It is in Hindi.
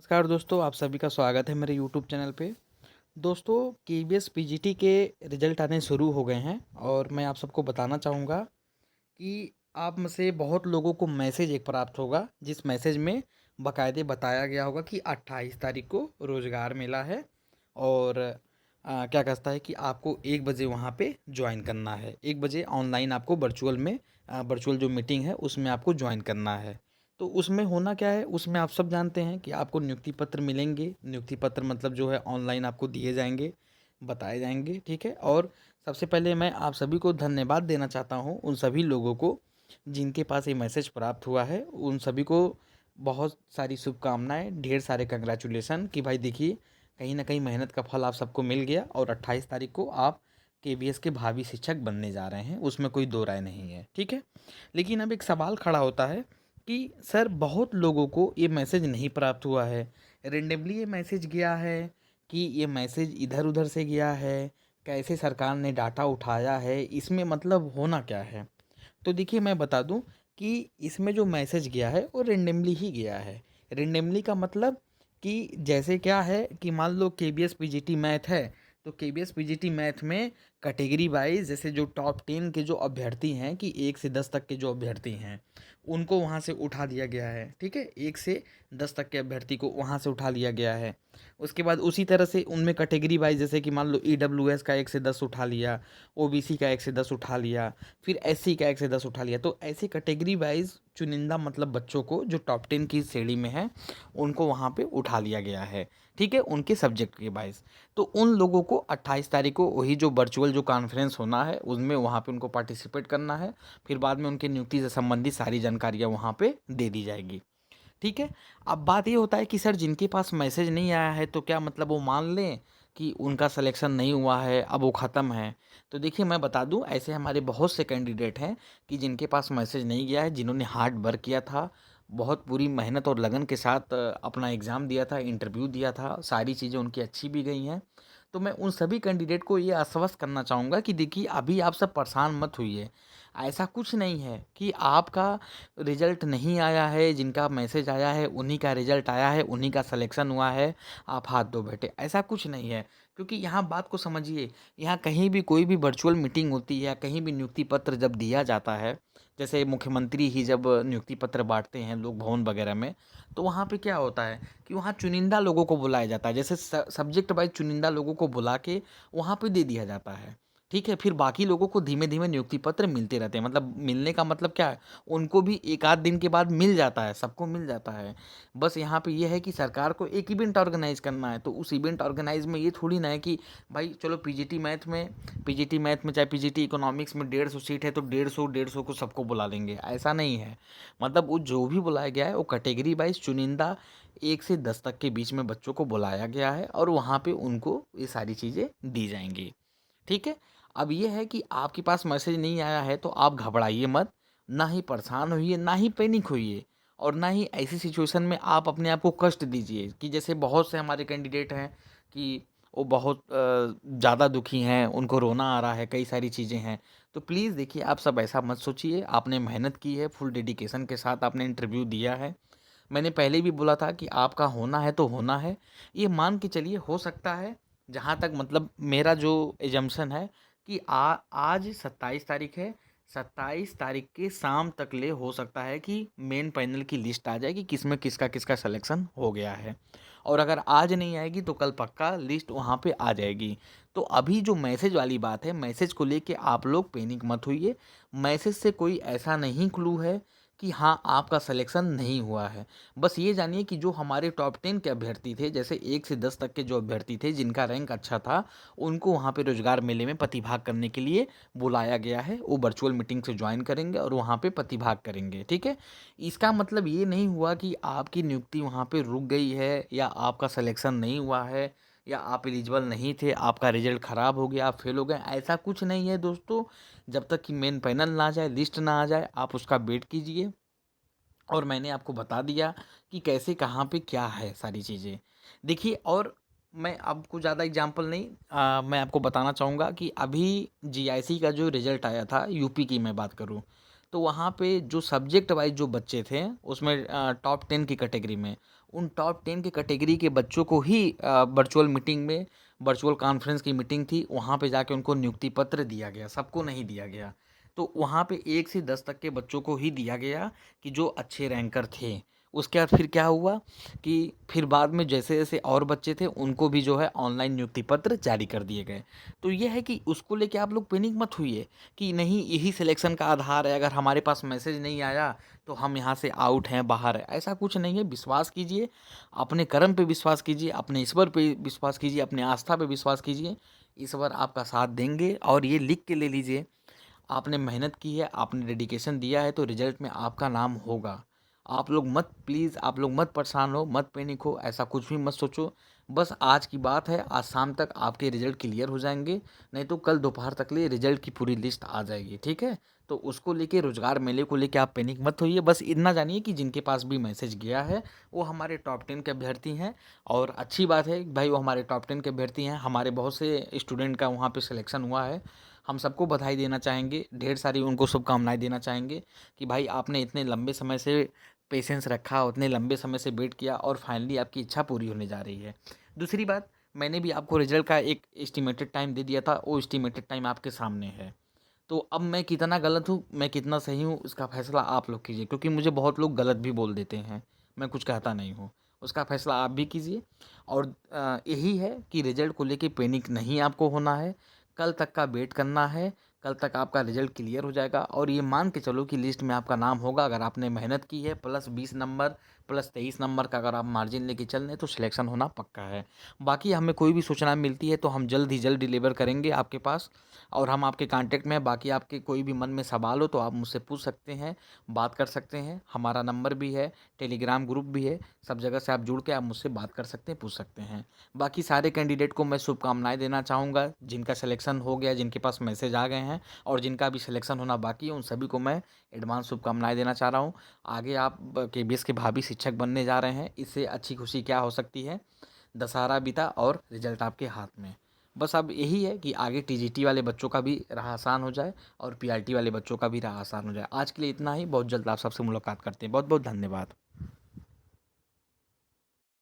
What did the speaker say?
नमस्कार दोस्तों, आप सभी का स्वागत है मेरे यूट्यूब चैनल पे। दोस्तों, केबीएस पीजीटी के रिजल्ट आने शुरू हो गए हैं और मैं आप सबको बताना चाहूँगा कि आप में से बहुत लोगों को मैसेज एक प्राप्त होगा, जिस मैसेज में बाकायदे बताया गया होगा कि 28 तारीख को रोज़गार मेला है और क्या कहता है कि आपको 1 बजे वहाँ पे ज्वाइन करना है। 1 बजे ऑनलाइन आपको वर्चुअल जो मीटिंग है उसमें आपको ज्वाइन करना है। तो उसमें होना क्या है, उसमें आप सब जानते हैं कि आपको नियुक्ति पत्र मिलेंगे। नियुक्ति पत्र मतलब जो है ऑनलाइन आपको दिए जाएँगे, बताए जाएँगे, ठीक है? और सबसे पहले मैं आप सभी को धन्यवाद देना चाहता हूँ, उन सभी लोगों को जिनके पास ये मैसेज प्राप्त हुआ है। उन सभी को बहुत सारी शुभकामनाएँ, ढेर सारे कांग्रेचुलेसन कि भाई देखिए, कहीं न कहीं मेहनत का फल आप सबको मिल गया और 28 तारीख को आप केवीएस के भावी शिक्षक बनने जा रहे हैं, उसमें कोई दो राय नहीं है, ठीक है? लेकिन अब एक सवाल खड़ा होता है कि सर, बहुत लोगों को ये मैसेज नहीं प्राप्त हुआ है, रेंडमली ये मैसेज गया है कि ये मैसेज इधर-उधर से गया है, कैसे सरकार ने डाटा उठाया है, इसमें मतलब होना क्या है? तो देखिए, मैं बता दूं कि इसमें जो मैसेज गया है वो रेंडमली ही गया है। रेंडमली का मतलब कि जैसे क्या है कि मान लो केबीएस पीजीटी मैथ है, तो केबीएस पीजीटी मैथ में कैटेगरी वाइज जैसे जो टॉप 10 के जो अभ्यर्थी हैं कि 1 से 10 तक के जो अभ्यर्थी हैं, उनको वहाँ से उठा दिया गया है, ठीक है? 1 से 10 तक के अभ्यर्थी को वहाँ से उठा लिया गया है। उसके बाद उसी तरह से उनमें कैटेगरी वाइज जैसे कि मान लो ईडब्ल्यूएस का 1 से 10 उठा लिया, ओबीसी का 1 से 10 उठा लिया, फिर एससी का 1 से 10 उठा लिया। तो ऐसे कैटेगरी वाइज चुनिंदा मतलब बच्चों को जो टॉप 10 की श्रेणी में है, उनको वहाँ पे उठा लिया गया है, ठीक है? उनके सब्जेक्ट के वाइज। तो उन लोगों को 28 तारीख को वही जो वर्चुअल जो कॉन्फ्रेंस होना है, उसमें वहाँ पे उनको पार्टिसिपेट करना है। फिर बाद में उनकी नियुक्ति से संबंधित सारी जानकारियाँ वहाँ पे दे दी जाएगी। ठीक है। अब बात ये होता है कि सर, जिनके पास मैसेज नहीं आया है तो क्या मतलब वो मान लें कि उनका सिलेक्शन नहीं हुआ है, अब वो ख़त्म है? तो देखिए, मैं बता दूं, ऐसे हमारे बहुत से कैंडिडेट हैं कि जिनके पास मैसेज नहीं गया है, जिन्होंने हार्ड वर्क किया था, बहुत पूरी मेहनत और लगन के साथ अपना एग्ज़ाम दिया था, इंटरव्यू दिया था, सारी चीज़ें उनकी अच्छी भी गई हैं। तो मैं उन सभी कैंडिडेट को ये आश्वस्त करना चाहूँगा कि देखिए, अभी आप सब परेशान मत होइए। ऐसा कुछ नहीं है कि आपका रिजल्ट नहीं आया है, जिनका मैसेज आया है उन्हीं का रिजल्ट आया है, उन्हीं का सिलेक्शन हुआ है, आप हाथ धो बैठे, ऐसा कुछ नहीं है। क्योंकि यहाँ बात को समझिए, यहाँ कहीं भी कोई भी वर्चुअल मीटिंग होती है या कहीं भी नियुक्ति पत्र जब दिया जाता है, जैसे मुख्यमंत्री ही जब नियुक्ति पत्र बांटते हैं लोक भवन वगैरह में, तो वहाँ पे क्या होता है कि वहाँ चुनिंदा लोगों को बुलाया जाता है, जैसे सब्जेक्ट वाइज चुनिंदा लोगों को बुला के वहाँ पे दे दिया जाता है, ठीक है? फिर बाकी लोगों को धीमे-धीमे नियुक्ति पत्र मिलते रहते हैं। मतलब मिलने का मतलब क्या है, उनको भी 1 आध दिन के बाद मिल जाता है, सबको मिल जाता है। बस यहाँ पे ये है कि सरकार को एक इवेंट ऑर्गेनाइज़ करना है, तो उस इवेंट ऑर्गेनाइज़ में ये थोड़ी ना है कि भाई चलो पीजीटी मैथ में चाहे पीजीटी इकोनॉमिक्स में 150 सीट है तो 150 को सबको बुला लेंगे, ऐसा नहीं है। मतलब वो जो भी बुलाया गया है वो कैटेगरी वाइज़ चुनिंदा 1 से 10 तक के बीच में बच्चों को बुलाया गया है और वहाँ पे उनको ये सारी चीज़ें दी जाएँगी। ठीक है? अब ये है कि आपके पास मैसेज नहीं आया है तो आप घबराइए मत, ना ही परेशान होइए, ना ही पैनिक होइए और ना ही ऐसी सिचुएशन में आप अपने आप को कष्ट दीजिए कि जैसे बहुत से हमारे कैंडिडेट हैं कि वो बहुत ज़्यादा दुखी हैं, उनको रोना आ रहा है, कई सारी चीज़ें हैं। तो प्लीज़ देखिए, आप सब ऐसा मत सोचिए, आपने मेहनत की है, फुल डेडिकेशन के साथ आपने इंटरव्यू दिया है। मैंने पहले भी बोला था कि आपका होना है तो होना है। ये मान के चलिए, हो सकता है, जहाँ तक मतलब मेरा जो एजम्पशन है कि आज 27 तारीख है, 27 तारीख के शाम तक ले हो सकता है कि मेन पैनल की लिस्ट आ जाए कि किसमें किसका सिलेक्शन हो गया है। और अगर आज नहीं आएगी तो कल पक्का लिस्ट वहाँ पे आ जाएगी। तो अभी जो मैसेज वाली बात है, मैसेज को लेके आप लोग पैनिक मत होइए। मैसेज से कोई ऐसा नहीं क्लू है कि हाँ, आपका सिलेक्शन नहीं हुआ है। बस ये जानिए कि जो हमारे टॉप 10 के अभ्यर्थी थे, जैसे 1 से 10 तक के जो अभ्यर्थी थे जिनका रैंक अच्छा था, उनको वहाँ पे रोज़गार मेले में प्रतिभाग करने के लिए बुलाया गया है। वो वर्चुअल मीटिंग से जॉइन करेंगे और वहाँ पे प्रतिभाग करेंगे, ठीक है? इसका मतलब ये नहीं हुआ कि आपकी नियुक्ति वहाँ पे रुक गई है या आपका सिलेक्शन नहीं हुआ है या आप एलिजिबल नहीं थे, आपका रिज़ल्ट ख़राब हो गया, आप फेल हो गए, ऐसा कुछ नहीं है दोस्तों। जब तक कि मेन पैनल ना आ जाए, लिस्ट ना आ जाए, आप उसका वेट कीजिए। और मैंने आपको बता दिया कि कैसे कहाँ पे क्या है सारी चीज़ें। देखिए, और मैं आपको ज़्यादा एग्जांपल नहीं, मैं आपको बताना चाहूँगा कि अभी जीआईसी का जो रिज़ल्ट आया था, यूपी की मैं बात करूँ, तो वहाँ पे जो सब्जेक्ट वाइज़ जो बच्चे थे उसमें टॉप 10 की कैटेगरी में, उन टॉप 10 के कैटेगरी के बच्चों को ही वर्चुअल मीटिंग में, वर्चुअल कॉन्फ्रेंस की मीटिंग थी, वहाँ पे जाके उनको नियुक्ति पत्र दिया गया, सबको नहीं दिया गया। तो वहाँ पे 1 से 10 तक के बच्चों को ही दिया गया कि जो अच्छे रैंकर थे। उसके बाद फिर क्या हुआ कि फिर बाद में जैसे-जैसे और बच्चे थे उनको भी जो है ऑनलाइन नियुक्ति पत्र जारी कर दिए गए। तो ये है कि उसको लेके आप लोग पैनिक मत होइए कि नहीं यही सिलेक्शन का आधार है, अगर हमारे पास मैसेज नहीं आया तो हम यहाँ से आउट हैं, बाहर हैं। ऐसा कुछ नहीं है, विश्वास कीजिए, अपने कर्म पे विश्वास कीजिए, अपने ईश्वर पे विश्वास कीजिए, अपने आस्था पे विश्वास कीजिए। ईश्वर आपका साथ देंगे और ये लिख के ले लीजिए, आपने मेहनत की है, आपने डेडिकेशन दिया है तो रिजल्ट में आपका नाम होगा। आप लोग मत प्लीज़ आप लोग मत परेशान हो, मत पैनिक हो, ऐसा कुछ भी मत सोचो। बस आज की बात है, आज शाम तक आपके रिजल्ट क्लियर हो जाएँगे, नहीं तो कल दोपहर तक लिए रिजल्ट की पूरी लिस्ट आ जाएगी, ठीक है? तो उसको लेके रोज़गार मेले को लेके आप पैनिक मत होइए, बस इतना जानिए कि जिनके पास भी मैसेज गया है, वो हमारे टॉप 10 के अभ्यर्थी हैं और अच्छी बात है कि भाई वो हमारे टॉप 10 के अभ्यर्थी हैं। हमारे बहुत से स्टूडेंट का वहाँ पे सिलेक्शन हुआ है। हम सबको बधाई देना चाहेंगे, ढेर सारी उनको शुभकामनाएँ देना चाहेंगे कि भाई आपने इतने लंबे समय से पेशेंस रखा, उतने लंबे समय से वेट किया और फाइनली आपकी इच्छा पूरी होने जा रही है। दूसरी बात, मैंने भी आपको रिजल्ट का एक एस्टिमेटेड टाइम दे दिया था, वो एस्टिमेटेड टाइम आपके सामने है। तो अब मैं कितना गलत हूँ, मैं कितना सही हूँ, उसका फ़ैसला आप लोग कीजिए, क्योंकि मुझे बहुत लोग गलत भी बोल देते हैं, मैं कुछ कहता नहीं हूँ। उसका फ़ैसला आप भी कीजिए और यही है कि रिजल्ट को लेके पैनिक नहीं आपको होना है, कल तक का वेट करना है, कल तक आपका रिजल्ट क्लियर हो जाएगा और ये मान के चलो कि लिस्ट में आपका नाम होगा, अगर आपने मेहनत की है, प्लस 20 नंबर, प्लस 23 नंबर का अगर आप मार्जिन लेके चल रहे हैं तो सिलेक्शन होना पक्का है। बाकी हमें कोई भी सूचना मिलती है तो हम जल्द ही जल्द डिलीवर करेंगे आपके पास और हम आपके कांटेक्ट में हैं। बाकी आपके कोई भी मन में सवाल हो तो आप मुझसे पूछ सकते हैं, बात कर सकते हैं। हमारा नंबर भी है, टेलीग्राम ग्रुप भी है, सब जगह से आप जुड़ के आप मुझसे बात कर सकते हैं, पूछ सकते हैं। बाकी सारे कैंडिडेट को मैं शुभकामनाएँ देना चाहूँगा, जिनका सिलेक्शन हो गया, जिनके पास मैसेज आ गए हैं और जिनका अभी सिलेक्शन होना बाकी है, उन सभी को मैं एडवांस शुभकामनाएँ देना चाह रहा हूँ। आगे आप केबीएस के भावी शिक्षक बनने जा रहे हैं, इससे अच्छी खुशी क्या हो सकती है? दशहरा बीता और रिजल्ट आपके हाथ में। बस अब यही है कि आगे टीजीटी वाले बच्चों का भी राह आसान हो जाए और पीआरटी वाले बच्चों का भी राह आसान हो जाए। आज के लिए इतना ही, बहुत जल्द आप सबसे मुलाकात करते हैं। बहुत बहुत धन्यवाद।